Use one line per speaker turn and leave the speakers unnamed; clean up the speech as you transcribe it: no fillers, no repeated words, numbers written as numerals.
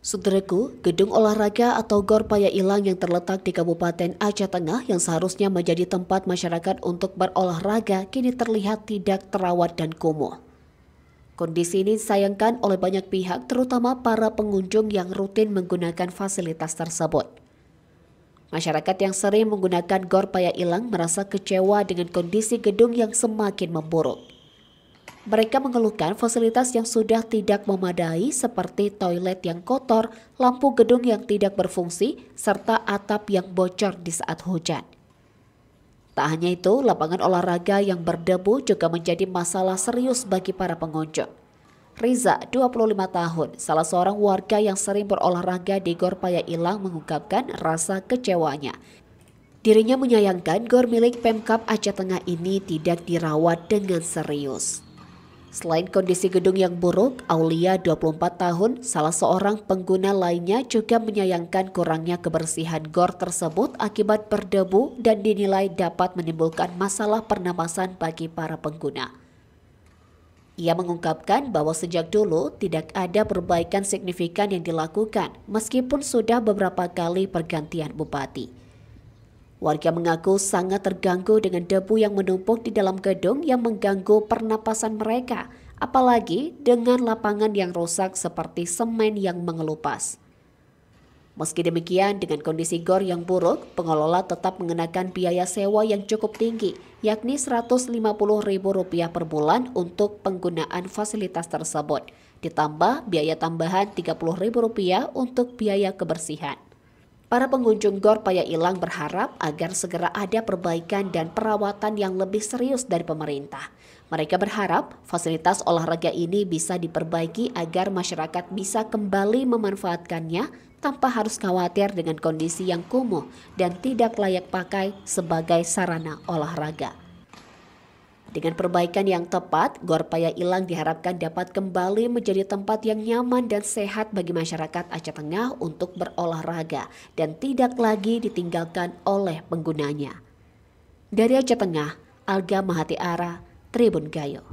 Saudaraku, gedung olahraga atau GOR Paya Ilang yang terletak di Kabupaten Aceh Tengah yang seharusnya menjadi tempat masyarakat untuk berolahraga kini terlihat tidak terawat dan kumuh. Kondisi ini disayangkan oleh banyak pihak, terutama para pengunjung yang rutin menggunakan fasilitas tersebut. Masyarakat yang sering menggunakan GOR Paya Ilang merasa kecewa dengan kondisi gedung yang semakin memburuk. Mereka mengeluhkan fasilitas yang sudah tidak memadai seperti toilet yang kotor, lampu gedung yang tidak berfungsi, serta atap yang bocor di saat hujan. Tak hanya itu, lapangan olahraga yang berdebu juga menjadi masalah serius bagi para pengunjung. Riza, 25 tahun, salah seorang warga yang sering berolahraga di GOR Paya Ilang mengungkapkan rasa kecewanya. Dirinya menyayangkan GOR milik Pemkab Aceh Tengah ini tidak dirawat dengan serius. Selain kondisi gedung yang buruk, Aulia 24 tahun, salah seorang pengguna lainnya juga menyayangkan kurangnya kebersihan GOR tersebut akibat berdebu dan dinilai dapat menimbulkan masalah pernapasan bagi para pengguna. Ia mengungkapkan bahwa sejak dulu tidak ada perbaikan signifikan yang dilakukan meskipun sudah beberapa kali pergantian bupati. Warga mengaku sangat terganggu dengan debu yang menumpuk di dalam gedung yang mengganggu pernapasan mereka, apalagi dengan lapangan yang rusak seperti semen yang mengelupas. Meski demikian, dengan kondisi GOR yang buruk, pengelola tetap mengenakan biaya sewa yang cukup tinggi, yakni Rp150.000 per bulan untuk penggunaan fasilitas tersebut, ditambah biaya tambahan Rp30.000 untuk biaya kebersihan. Para pengunjung GOR Paya Ilang berharap agar segera ada perbaikan dan perawatan yang lebih serius dari pemerintah. Mereka berharap fasilitas olahraga ini bisa diperbaiki agar masyarakat bisa kembali memanfaatkannya tanpa harus khawatir dengan kondisi yang kumuh dan tidak layak pakai sebagai sarana olahraga. Dengan perbaikan yang tepat, GOR Paya Ilang diharapkan dapat kembali menjadi tempat yang nyaman dan sehat bagi masyarakat Aceh Tengah untuk berolahraga dan tidak lagi ditinggalkan oleh penggunanya. Dari Aceh Tengah, Alga Mahati Ara, Tribun Gayo.